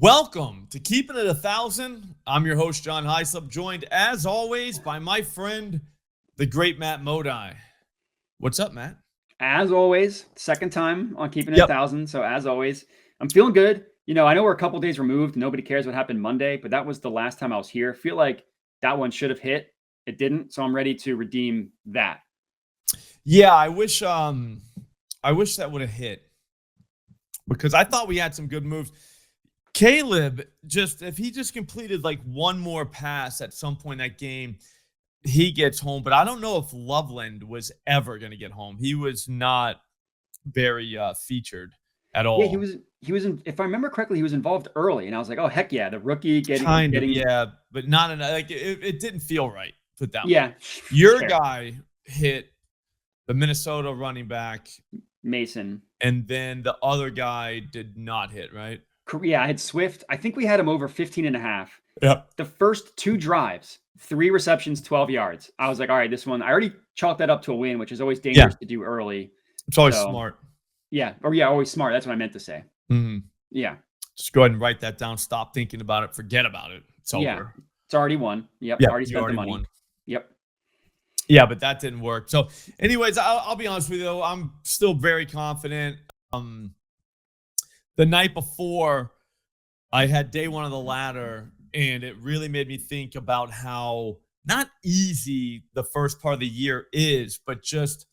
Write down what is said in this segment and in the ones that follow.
Welcome to Keeping It 1,000. I'm your host, John Slop, joined as always by my friend, the great Matt Modi. What's up, Matt? As always, second time on Keeping It 1,000. So as always, I'm feeling good. You know, I know we're a couple days removed. Nobody cares what happened Monday, but that was the last time I was here. I feel like that one should have hit. It didn't. So I'm ready to redeem that. Yeah, I wish that would have hit because I thought we had some good moves. Caleb, if he just completed like one more pass at some point in that game, he gets home. But I don't know if Loveland was ever going to get home. He was not very featured at all. Yeah, he was if I remember correctly, he was involved early, and I was like, oh heck yeah, the rookie getting but not enough. Like it didn't feel right. Put that way. Your guy hit the Minnesota running back Mason, and then the other guy did not hit, right? Yeah, I had Swift. I think we had him over 15.5. Yep. The first two drives, 3 receptions, 12 yards. I was like, all right, this one, I already chalked that up to a win, which is always dangerous to do early. It's always smart. Yeah. Always smart. That's what I meant to say. Mm-hmm. Yeah. Just go ahead and write that down. Stop thinking about it. Forget about it. It's over. Yeah. It's already won. Yep. Already spent the money. Won. Yep. Yeah, but that didn't work. So anyways, I'll be honest with you, though. I'm still very confident. The night before, I had day one of the ladder, and it really made me think about how not easy the first part of the year is, but just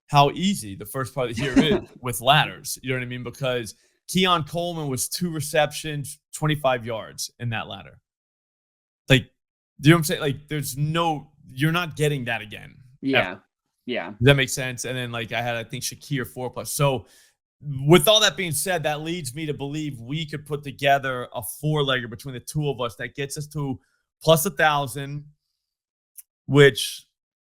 how easy the first part of the year is with ladders. You know what I mean? Because Keon Coleman was 2 receptions, 25 yards in that ladder. Like, do you know what I'm saying? Like, you're not getting that again. Yeah. Ever. Yeah. Does that make sense? And then, like, I think Shakir 4+. So, with all that being said, that leads me to believe we could put together a 4-legger between the two of us that gets us to plus 1,000, which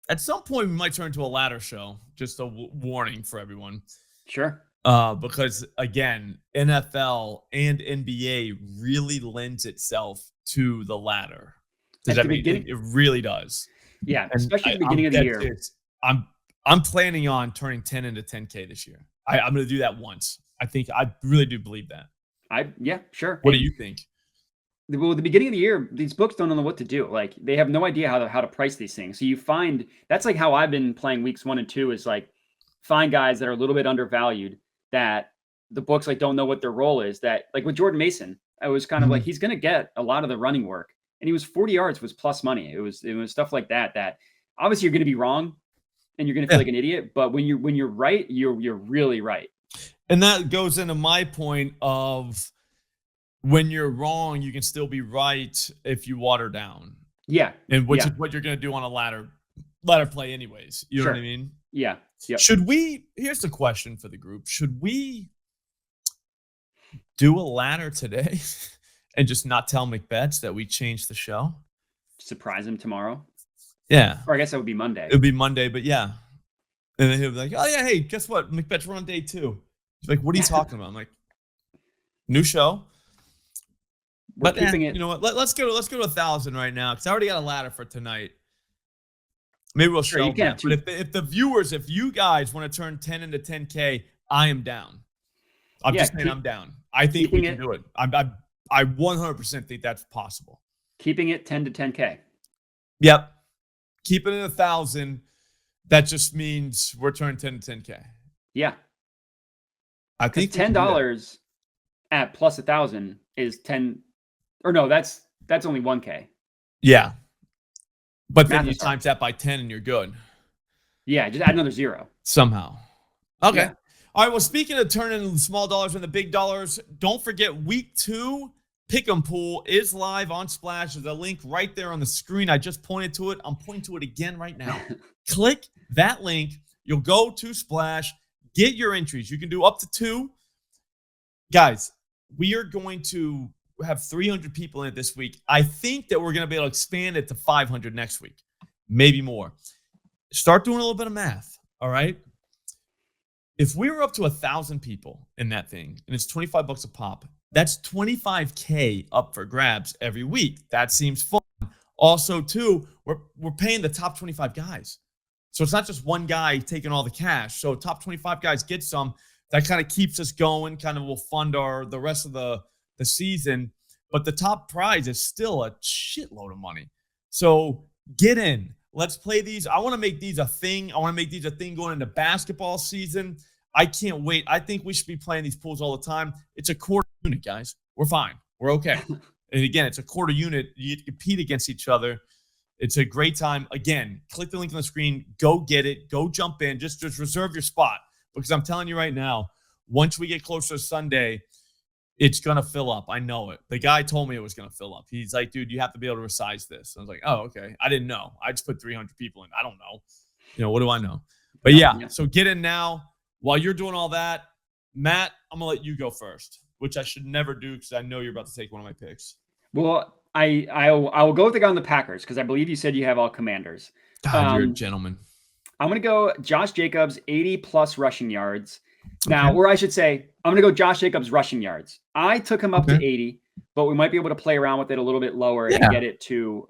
at some point we might turn into a ladder show. Just a warning for everyone. Sure. Because, again, NFL and NBA really lends itself to the ladder. It really does. Yeah, especially at the beginning of the year. I'm planning on turning 10 into 10K this year. I'm going to do that once. I really do believe that. Yeah, sure. What do you think? Well, the beginning of the year, these books don't know what to do. Like, they have no idea how to price these things. So you find that's like how I've been playing weeks 1 and 2 is like find guys that are a little bit undervalued that the books like don't know what their role is. That like with Jordan Mason, I was kind of like he's going to get a lot of the running work, and he was 40 yards was plus money. It was stuff like that obviously you're going to be wrong. And you're going to feel like an idiot, but when you're right, you're really right. And that goes into my point of when you're wrong, you can still be right if you water down. Yeah, and which is what you're going to do on a ladder play, anyways. You know what I mean? Yeah. Yep. Here's the question for the group: should we do a ladder today and just not tell McBets that we changed the show? Surprise him tomorrow. Yeah. Or I guess that would be Monday. It would be Monday, but yeah. And then he'll be like, oh, yeah, hey, guess what? McBet's we're on day 2. He's like, what are you talking about? I'm like, new show. But keeping it. You know what? Let's go to 1,000 right now because I already got a ladder for tonight. Maybe we'll show that. But if you guys want to turn 10 into 10K, I am down. I'm just saying I'm down. I think we can do it. I 100% think that's possible. Keeping it 10 to 10K. Yep. Keeping it 1,000, that just means we're turning 10 to 10K. Yeah. I think $10 at plus 1,000 is 10, or no, that's only 1K. Yeah. But then you times that by 10 and you're good. Yeah, just add another 0. Somehow. Okay. Yeah. All right, well, speaking of turning the small dollars into big dollars, don't forget week 2 Pick'em Pool is live on Splash. There's a link right there on the screen. I just pointed to it. I'm pointing to it again right now. Click that link. You'll go to Splash. Get your entries. You can do up to 2. Guys, we are going to have 300 people in it this week. I think that we're going to be able to expand it to 500 next week. Maybe more. Start doing a little bit of math, all right? If we were up to 1,000 people in that thing, and it's $25 a pop, that's $25K up for grabs every week. That seems fun. Also, too, we're paying the top 25 guys. So it's not just one guy taking all the cash. So top 25 guys get some. That kind of keeps us going, kind of will fund the rest of the season. but the top prize is still a shitload of money. So get in. Let's play these. I want to make these a thing. I want to make these a thing going into basketball season. I can't wait. I think we should be playing these pools all the time. It's a quarter unit, guys. We're fine. We're okay. And again, it's a quarter unit. You compete against each other. It's a great time. Again, click the link on the screen. Go get it. Go jump in. Just reserve your spot, because I'm telling you right now, once we get closer to Sunday, it's going to fill up. I know it. The guy told me it was going to fill up. He's like, dude, you have to be able to resize this. I was like, oh, okay. I didn't know. I just put 300 people in. I don't know. What do I know? But yeah, so get in now. While you're doing all that, Matt, I'm going to let you go first, which I should never do because I know you're about to take one of my picks. Well, I will go with the guy on the Packers because I believe you said you have all Commanders. God, you're a gentleman. I'm going to go Josh Jacobs, 80+ rushing yards. Now, or I should say, I'm going to go Josh Jacobs rushing yards. I took him up to 80, but we might be able to play around with it a little bit lower and get it to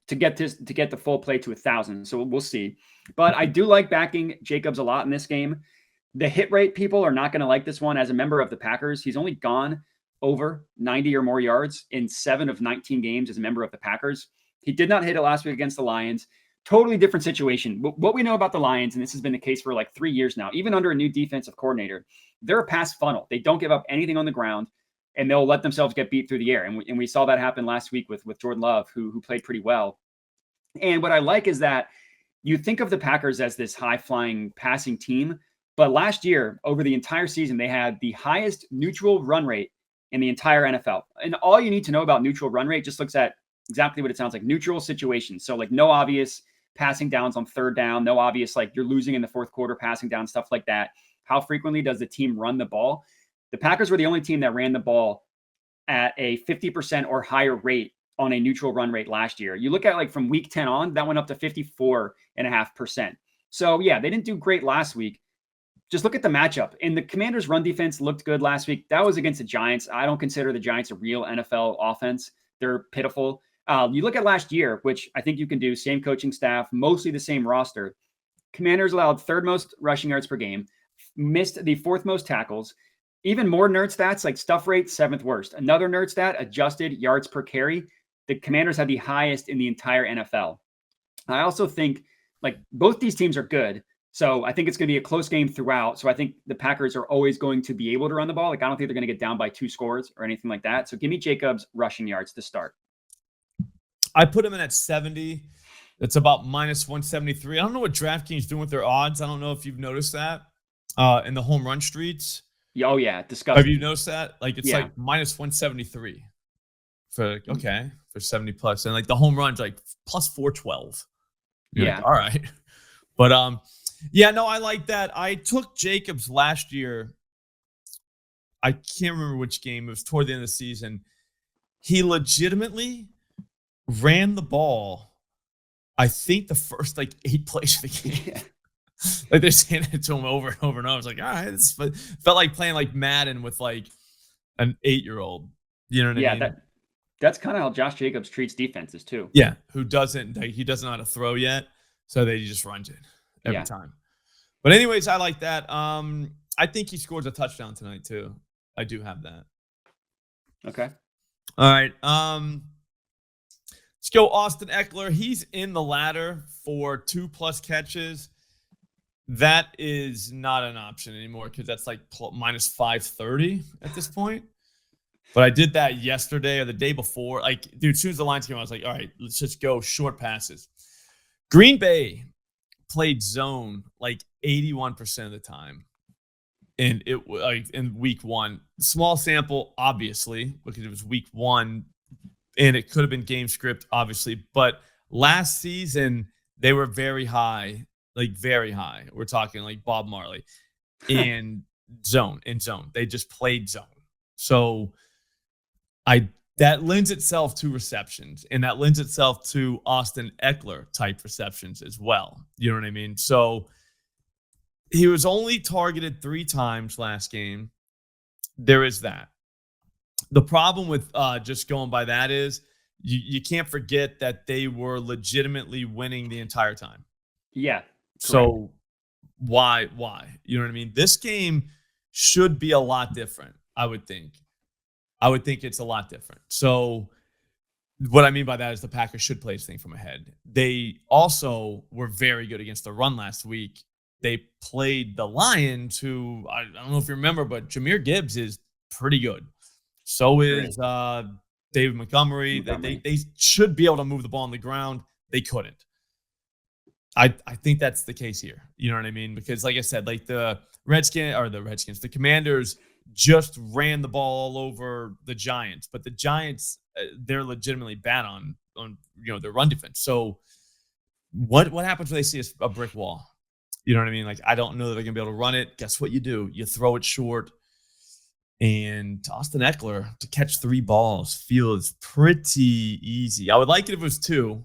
get the full play to 1,000. So we'll see. But I do like backing Jacobs a lot in this game. The hit rate people are not going to like this one. As a member of the Packers, he's only gone over 90 or more yards in 7 of 19 games as a member of the Packers. He did not hit it last week against the Lions. Totally different situation. What we know about the Lions, and this has been the case for like 3 years now, even under a new defensive coordinator, they're a pass funnel. They don't give up anything on the ground, and they'll let themselves get beat through the air. And we saw that happen last week with Jordan Love, who played pretty well. And what I like is that you think of the Packers as this high-flying passing team, but last year, over the entire season, they had the highest neutral run rate in the entire NFL. And all you need to know about neutral run rate just looks at exactly what it sounds like, neutral situations. So like no obvious passing downs on third down, no obvious, like you're losing in the fourth quarter, passing down, stuff like that. How frequently does the team run the ball? The Packers were the only team that ran the ball at a 50% or higher rate on a neutral run rate last year. You look at like from week 10 on, that went up to 54.5%. So yeah, they didn't do great last week. Just look at the matchup. And the Commanders' run defense looked good last week. That was against the Giants. I don't consider the Giants a real NFL offense. They're pitiful. You look at last year, which I think you can do, same coaching staff, mostly the same roster. Commanders allowed 3rd most rushing yards per game, missed the 4th most tackles, even more nerd stats like stuff rate, 7th worst. Another nerd stat, adjusted yards per carry. The Commanders had the highest in the entire NFL. I also think like both these teams are good. So I think it's going to be a close game throughout. So I think the Packers are always going to be able to run the ball. Like I don't think they're going to get down by 2 scores or anything like that. So give me Jacobs rushing yards to start. I put him in at 70. It's about minus 173. I don't know what DraftKings is doing with their odds. I don't know if you've noticed that in the home run streets. Oh, yeah. Disgusting. Have you noticed that? Like it's like minus 173 for 70 plus. And like the home run's like plus 412. You're like, all right. But yeah, no, I like that. I took Jacobs last year. I can't remember which game. It was toward the end of the season. He legitimately ran the ball, I think, the first like 8 plays of the game. Yeah. Like they're handing it to him over and over and over. I was like, all right, this felt like playing like Madden with like an 8-year-old. You know what I mean? Yeah, that's kind of how Josh Jacobs treats defenses too. Yeah, he doesn't know how to throw yet, so they just runs it every time. But anyways, I like that. I think he scores a touchdown tonight too. I do have that. Okay. All right. Let's go Austin Eckler. He's in the ladder for 2+ catches. That is not an option anymore because that's like minus 530 at this point. But I did that yesterday or the day before. Like, dude, as soon as the lines came out, I was like, all right, let's just go short passes. Green Bay played zone like 81% of the time. And it like in week 1. Small sample, obviously, because it was week 1. And it could have been game script, obviously. But last season, they were very high, like very high. We're talking like Bob Marley. In zone. They just played zone. So that lends itself to receptions. And that lends itself to Austin Eckler type receptions as well. You know what I mean? So he was only targeted 3 times last game. There is that. The problem with just going by that is you can't forget that they were legitimately winning the entire time. Yeah. Correct. So why? You know what I mean? This game should be a lot different, I would think. I would think it's a lot different. So what I mean by that is the Packers should play this thing from ahead. They also were very good against the run last week. They played the Lions, who I don't know if you remember, but Jahmyr Gibbs is pretty good. So is David Montgomery. They should be able to move the ball on the ground. They couldn't. I think that's the case here. You know what I mean? Because like I said, like the Commanders just ran the ball all over the Giants, but the Giants, they're legitimately bad on their run defense. So what happens when they see a brick wall? You know what I mean? Like, I don't know that they're gonna be able to run it. Guess what you do? You throw it short. And Austin Eckler to catch 3 balls feels pretty easy. I would like it if it was 2,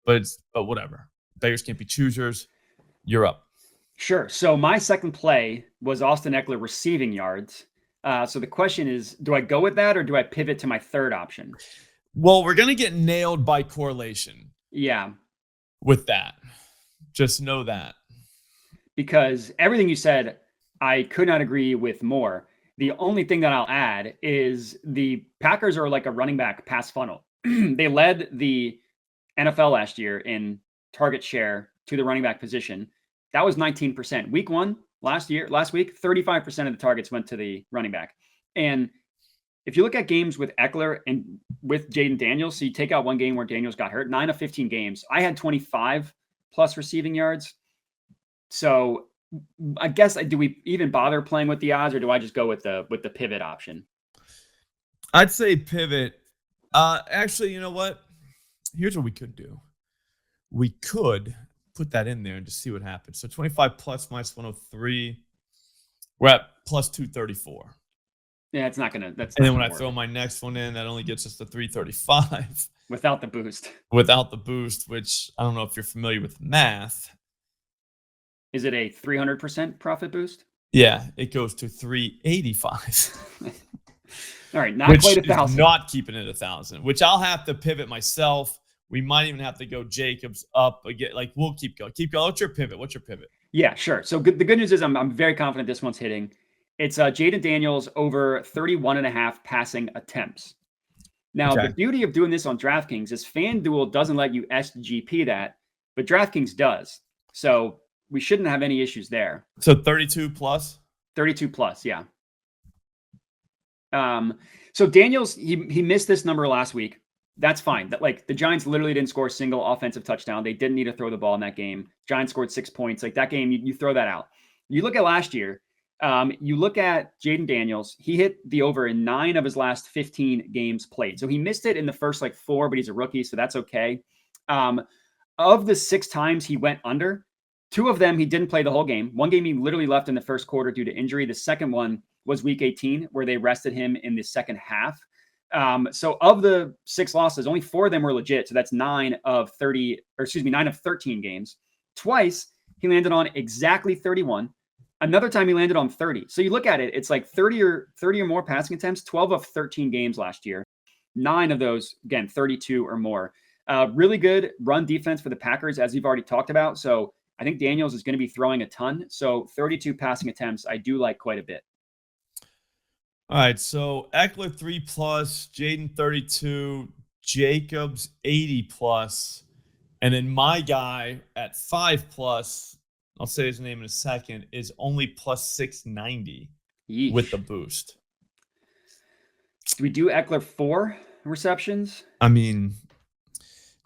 but whatever. Beggars can't be choosers. You're up. Sure. So my second play was Austin Eckler receiving yards. So the question is, do I go with that or do I pivot to my third option? Well, we're going to get nailed by correlation. Yeah. With that. Just know that. Because everything you said, I could not agree with more. The only thing that I'll add is the Packers are like a running back pass funnel. They led the NFL last year in target share to the running back position. That was 19%. Week 1 last week, 35% of the targets went to the running back. And if you look at games with Eckler and with Jaden Daniels, so you take out one game where Daniels got hurt, 9 of 15 games, I had 25 plus receiving yards. So I guess, do we even bother playing with the odds, or do I just go with the pivot option? I'd say pivot. Actually, you know what? Here's what we could do. We could put that in there and just see what happens. So 25 plus minus 103. We're at plus 234. Yeah, it's not gonna. And then when I throw my next one in, that only gets us to 335 without the boost. Without the boost, which I don't know if you're familiar with math. Is it a 300% profit boost? Yeah, it goes to 385. All right, not quite 1,000. Not keeping it 1,000, which I'll have to pivot myself. We might even have to go Jacobs up again. Like, we'll keep going. What's your pivot? Yeah, sure. So the good news is I'm very confident this one's hitting. It's Jaden Daniels over 31.5 passing attempts. Now, The beauty of doing this on DraftKings is FanDuel doesn't let you SGP that, but DraftKings does. So we shouldn't have any issues there. So 32 plus? 32 plus, yeah. So Daniels, he missed this number last week. That's fine. The Giants literally didn't score a single offensive touchdown. They didn't need to throw the ball in that game. Giants scored 6 points. Like, that game, you throw that out. You look at last year, you look at Jaden Daniels, he hit the over in 9 of his last 15 games played. So he missed it in the first 4, but he's a rookie, so that's okay. Of the 6 times he went under, 2 of them he didn't play the whole game. One game he literally left in the first quarter due to injury. The second one was week 18, where they rested him in the second half. So of the 6 losses, only 4 of them were legit. So that's 9 of 13 games. Twice he landed on exactly 31. Another time he landed on 30. So you look at it, it's like 30 or more passing attempts, 12 of 13 games last year. 9 of those, again, 32 or more. Really good run defense for the Packers, as you've already talked about. So I think Daniels is going to be throwing a ton. So 32 passing attempts, I do like quite a bit. All right, so Eckler 3 plus, Jaden 32, Jacobs 80 plus, and then my guy at 5 plus, I'll say his name in a second, is only plus 690 with the boost. Do we do Eckler 4 receptions? I mean,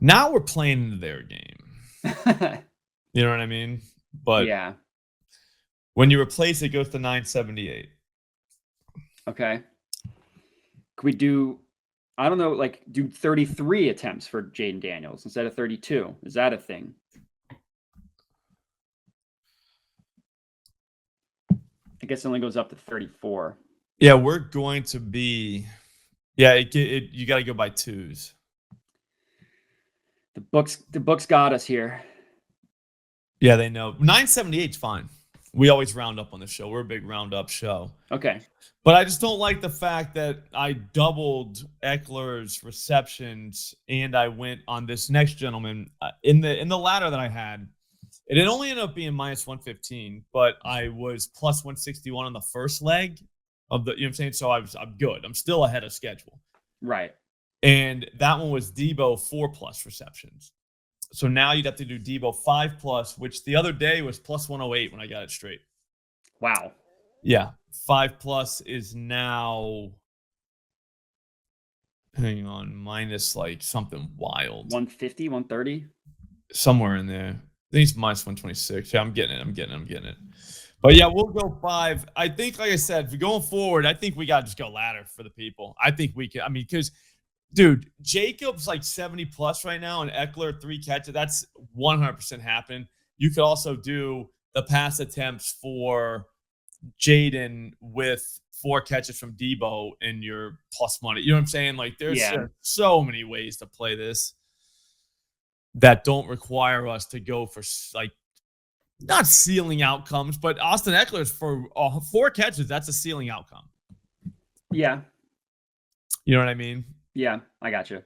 now we're playing into their game. You know what I mean? But yeah, when you replace it, goes to 978. Okay. Could we do, I don't know, do 33 attempts for Jaden Daniels instead of 32? Is that a thing? I guess it only goes up to 34. Yeah, we're going to be, you got to go by 2s. The books got us here. Yeah, they know. 978 is fine. We always round up on the show. We're a big round up show. Okay. But I just don't like the fact that I doubled Eckler's receptions and I went on this next gentleman in the ladder that I had. It only ended up being minus 115, but I was plus 161 on the first leg of the, you know what I'm saying? So I'm good. I'm still ahead of schedule. Right. And that one was Debo 4+ receptions. So now you'd have to do Debo 5+, which the other day was plus 108 when I got it straight. Wow. Yeah. 5+ is now, hang on, minus like something wild. 150, 130? Somewhere in there. I think it's minus 126. Yeah, I'm getting it. But yeah, we'll go 5. I think, like I said, if we're going forward, I think we got to just go ladder for the people. I think we can. I mean, because, dude, Jacobs like 70+ right now, and Eckler 3 catches. That's 100% happen. You could also do the pass attempts for Jaden with 4 catches from Debo in your plus money. You know what I'm saying? Like, there's so many ways to play this that don't require us to go for, like, not ceiling outcomes, but Austin Eckler's for 4 catches. That's a ceiling outcome. Yeah. You know what I mean? Yeah, I got you.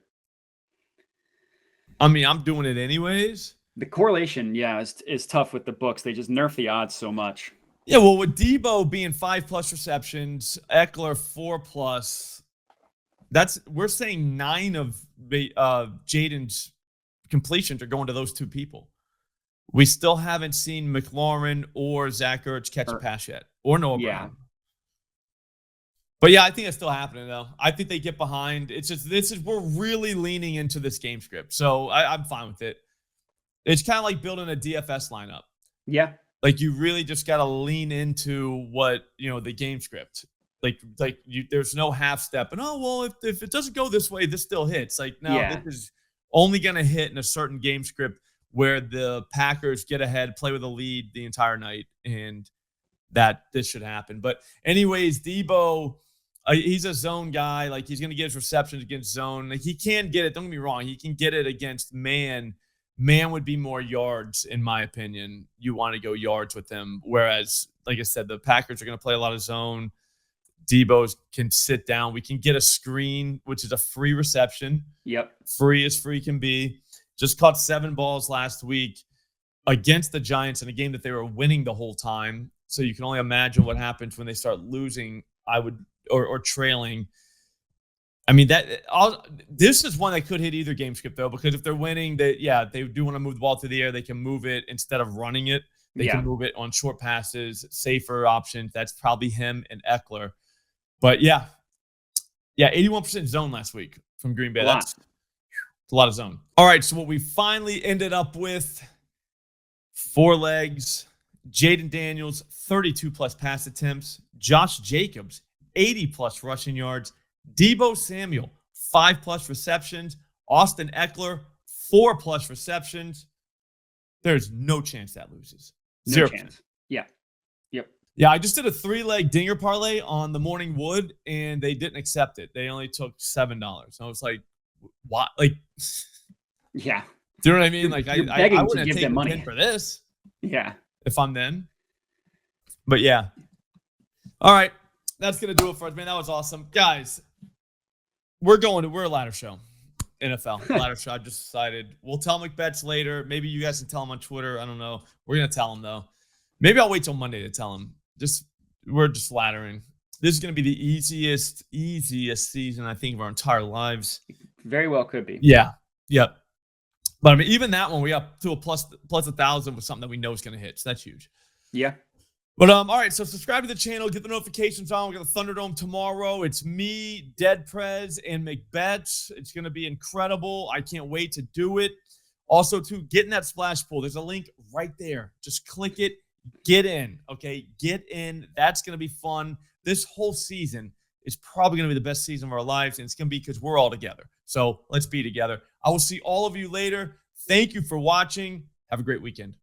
I mean, I'm doing it anyways. The correlation, is tough with the books. They just nerf the odds so much. Yeah, well, with Debo being 5+ receptions, Eckler 4+, we're saying 9 of Jaden's completions are going to those 2 people. We still haven't seen McLaurin or Zach Ertz catch a pass yet, or Noah Brown. But yeah, I think it's still happening though. I think they get behind. It's just we're really leaning into this game script, so I'm fine with it. It's kind of like building a DFS lineup. Yeah, like you really just got to lean into what the game script. There's no half step and if it doesn't go this way, this still hits. Like no, this is only gonna hit in a certain game script where the Packers get ahead, play with a lead the entire night, and that this should happen. But anyways, Debo, he's a zone guy. Like he's going to get his receptions against zone. Like he can get it. Don't get me wrong. He can get it against man. Man would be more yards, in my opinion. You want to go yards with him. Whereas, like I said, the Packers are going to play a lot of zone. Debo can sit down. We can get a screen, which is a free reception. Yep. Free as free can be. Just caught 7 balls last week against the Giants in a game that they were winning the whole time. So you can only imagine what happens when they start losing, or trailing. I mean, this is one that could hit either game script, though, because if they're winning, they do want to move the ball through the air. They can move it instead of running it. They can move it on short passes, safer options. That's probably him and Eckler. But, 81% zone last week from Green Bay. That's a lot of zone. All right, so what we finally ended up with, 4 legs, Jaden Daniels, 32+ pass attempts, Josh Jacobs, 80+ rushing yards, Debo Samuel, 5+ receptions, Austin Eckler, 4+ receptions. There's no chance that loses. No chance. Yeah. Yep. Yeah, I just did a 3-leg dinger parlay on the Morning Wood, and they didn't accept it. They only took $7. I was like, what? Like, yeah. Do you know what I mean? Like, I wouldn't have taken money for this. Yeah. If I'm then. But yeah. All right. That's going to do it for us, man. That was awesome. Guys, we're a ladder show. NFL ladder show. I just decided. We'll tell McBets later. Maybe you guys can tell him on Twitter. I don't know. We're going to tell him, though. Maybe I'll wait till Monday to tell him. We're just laddering. This is going to be the easiest season, I think, of our entire lives. Very well could be. Yeah. Yep. But I mean, even that one, we up to a plus 1,000 with something that we know is going to hit. So that's huge. Yeah. But all right. So subscribe to the channel, get the notifications on. We got the Thunderdome tomorrow. It's me, Dead Prez, and McBets. It's going to be incredible. I can't wait to do it. Also, to get in that splash pool, there's a link right there. Just click it. Get in. Okay. Get in. That's going to be fun. This whole season is probably going to be the best season of our lives, and it's going to be because we're all together. So let's be together. I will see all of you later. Thank you for watching. Have a great weekend.